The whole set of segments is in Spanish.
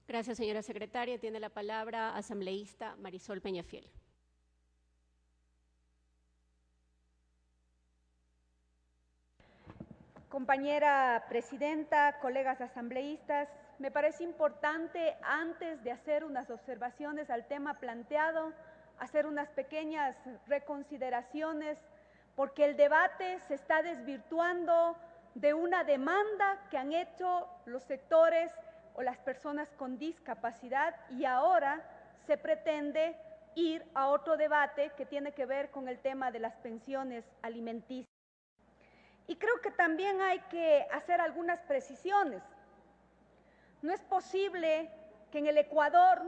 Gracias, señora secretaria. Tiene la palabra asambleísta Marisol Peñafiel. Compañera presidenta, colegas asambleístas, me parece importante, antes de hacer unas observaciones al tema planteado, hacer unas pequeñas reconsideraciones, porque el debate se está desvirtuando de una demanda que han hecho los sectores o las personas con discapacidad, y ahora se pretende ir a otro debate que tiene que ver con el tema de las pensiones alimenticias. Y creo que también hay que hacer algunas precisiones. No es posible que en el Ecuador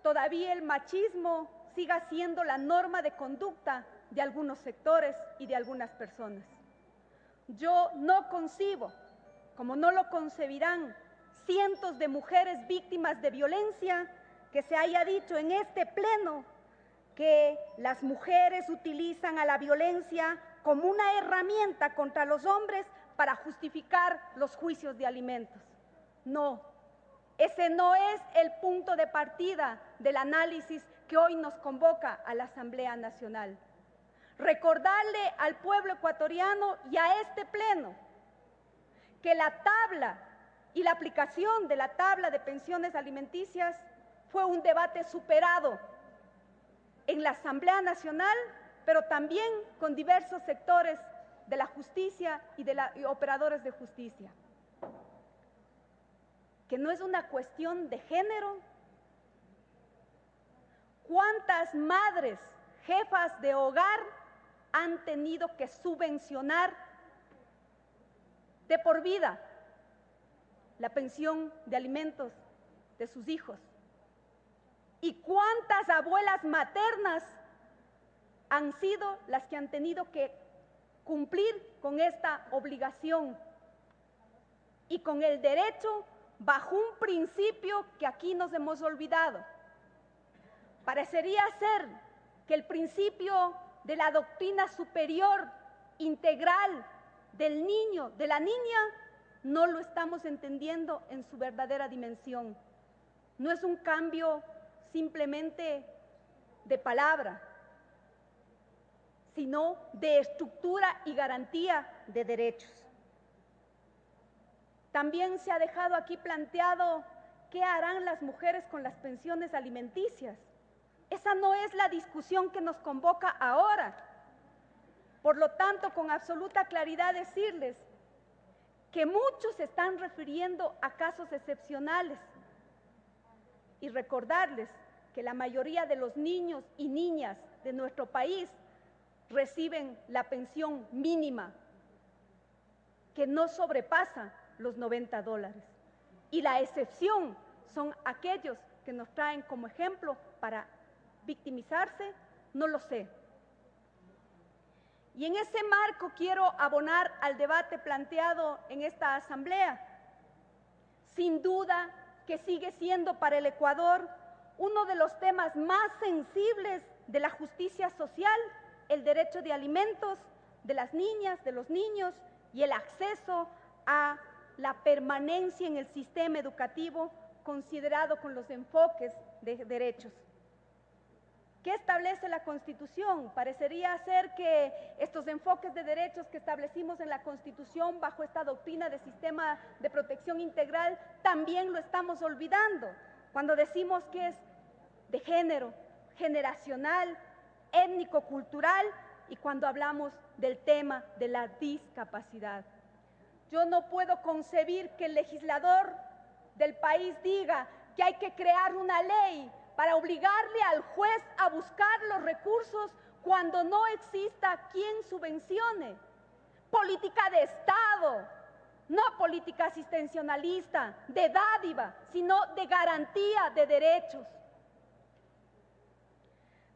todavía el machismo siga siendo la norma de conducta de algunos sectores y de algunas personas. Yo no concibo, como no lo concebirán cientos de mujeres víctimas de violencia, que se haya dicho en este pleno que las mujeres utilizan a la violencia como una herramienta contra los hombres para justificar los juicios de alimentos. No, ese no es el punto de partida del análisis que hoy nos convoca a la Asamblea Nacional. Recordarle al pueblo ecuatoriano y a este pleno que la tabla y la aplicación de la tabla de pensiones alimenticias fue un debate superado en la Asamblea Nacional, pero también con diversos sectores de la justicia y operadores de justicia. Que no es una cuestión de género. ¿Cuántas madres, jefas de hogar, han tenido que subvencionar de por vida la pensión de alimentos de sus hijos? ¿Y cuántas abuelas maternas han sido las que han tenido que cumplir con esta obligación y con el derecho bajo un principio que aquí nos hemos olvidado? Parecería ser que el principio de la doctrina superior integral del niño, de la niña, no lo estamos entendiendo en su verdadera dimensión. No es un cambio simplemente de palabra, sino de estructura y garantía de derechos. También se ha dejado aquí planteado qué harán las mujeres con las pensiones alimenticias. Esa no es la discusión que nos convoca ahora. Por lo tanto, con absoluta claridad decirles que muchos se están refiriendo a casos excepcionales y recordarles que la mayoría de los niños y niñas de nuestro país reciben la pensión mínima, que no sobrepasa los $90. Y la excepción son aquellos que nos traen como ejemplo para victimizarse, no lo sé. Y en ese marco quiero abonar al debate planteado en esta asamblea. Sin duda que sigue siendo para el Ecuador uno de los temas más sensibles de la justicia social, el derecho de alimentos de las niñas, de los niños y el acceso a la permanencia en el sistema educativo considerado con los enfoques de derechos. ¿Qué establece la Constitución? Parecería ser que estos enfoques de derechos que establecimos en la Constitución bajo esta doctrina de sistema de protección integral también lo estamos olvidando cuando decimos que es de género, generacional, étnico-cultural y cuando hablamos del tema de la discapacidad. Yo no puedo concebir que el legislador del país diga que hay que crear una ley para obligarle al juez a buscar los recursos cuando no exista quien subvencione. Política de Estado, no política asistencialista, de dádiva, sino de garantía de derechos.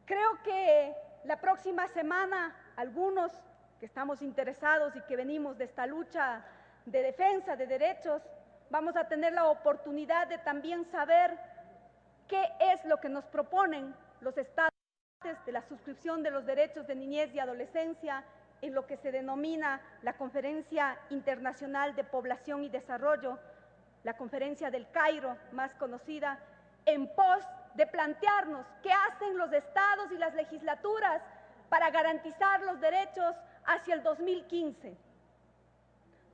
Creo que la próxima semana algunos que estamos interesados y que venimos de esta lucha de defensa de derechos, vamos a tener la oportunidad de también saber qué es lo que nos proponen los estados de la suscripción de los derechos de niñez y adolescencia en lo que se denomina la Conferencia Internacional de Población y Desarrollo, la Conferencia del Cairo, más conocida, en pos de plantearnos qué hacen los estados y las legislaturas para garantizar los derechos hacia el 2015.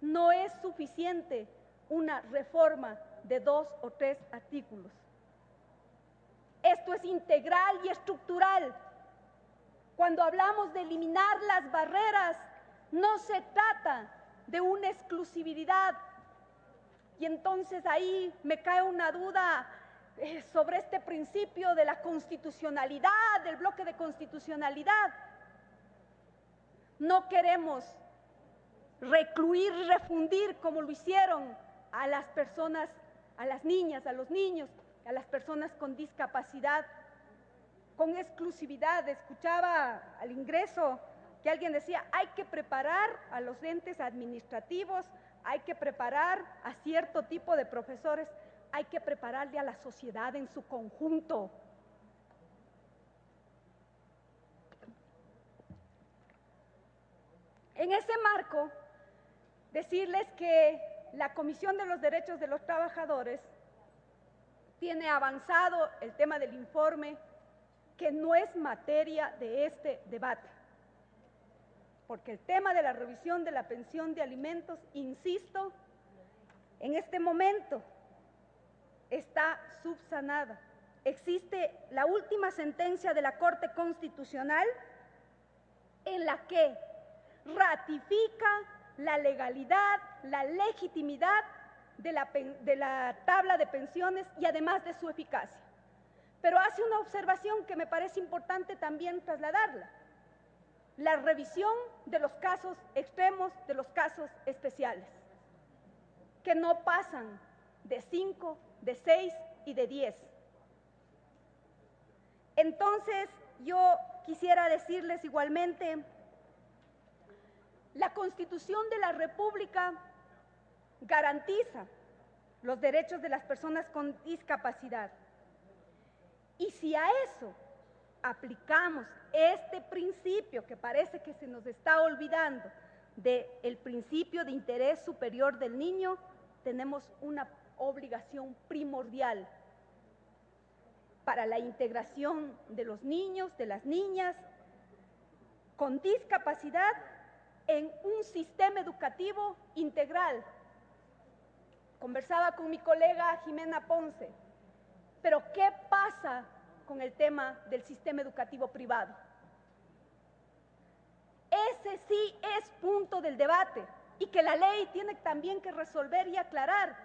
No es suficiente una reforma de 2 o 3 artículos. Esto es integral y estructural. Cuando hablamos de eliminar las barreras, no se trata de una exclusividad. Y entonces ahí me cae una duda sobre este principio de la constitucionalidad, del bloque de constitucionalidad. No queremos recluir, refundir, como lo hicieron a las personas, a las niñas, a los niños, a las personas con discapacidad, con exclusividad. Escuchaba al ingreso que alguien decía, hay que preparar a los entes administrativos, hay que preparar a cierto tipo de profesores, hay que prepararle a la sociedad en su conjunto. En ese marco, decirles que la Comisión de los Derechos de los Trabajadores tiene avanzado el tema del informe, que no es materia de este debate, porque el tema de la revisión de la pensión de alimentos, insisto, en este momento está subsanada. Existe la última sentencia de la Corte Constitucional en la que ratifica la legalidad, la legitimidad de la tabla de pensiones y además de su eficacia. Pero hace una observación que me parece importante también trasladarla: la revisión de los casos extremos, de los casos especiales, que no pasan de 5, de 6 y de 10. Entonces, yo quisiera decirles igualmente, la Constitución de la República garantiza los derechos de las personas con discapacidad. Y si a eso aplicamos este principio que parece que se nos está olvidando, del principio de interés superior del niño, tenemos una obligación primordial para la integración de los niños, de las niñas con discapacidad en un sistema educativo integral. Conversaba con mi colega Jimena Ponce, pero ¿qué pasa con el tema del sistema educativo privado? Ese sí es punto del debate y que la ley tiene también que resolver y aclarar,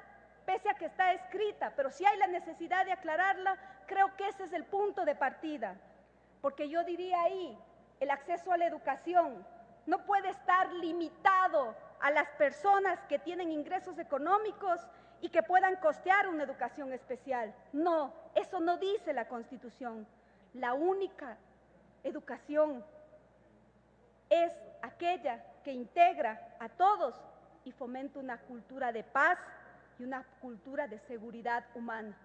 pese a que está escrita, pero si hay la necesidad de aclararla, creo que ese es el punto de partida, porque yo diría ahí, el acceso a la educación no puede estar limitado a las personas que tienen ingresos económicos y que puedan costear una educación especial. No, eso no dice la Constitución. La única educación es aquella que integra a todos y fomenta una cultura de paz y una cultura de seguridad humana.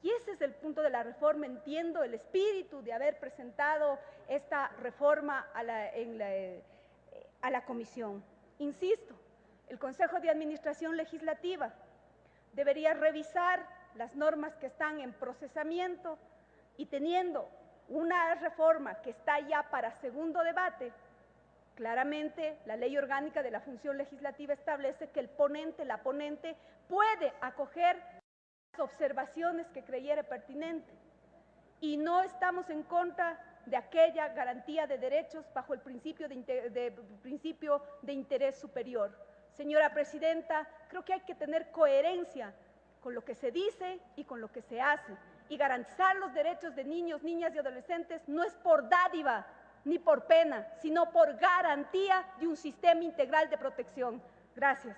Y ese es el punto de la reforma. Entiendo el espíritu de haber presentado esta reforma a la Comisión. Insisto, el Consejo de Administración Legislativa debería revisar las normas que están en procesamiento y teniendo una reforma que está ya para segundo debate. Claramente, la Ley Orgánica de la Función Legislativa establece que el ponente, la ponente, puede acoger las observaciones que creyere pertinente. Y no estamos en contra de aquella garantía de derechos bajo el principio de interés superior. Señora Presidenta, creo que hay que tener coherencia con lo que se dice y con lo que se hace. Y garantizar los derechos de niños, niñas y adolescentes no es por dádiva ni por pena, sino por garantía de un sistema integral de protección. Gracias.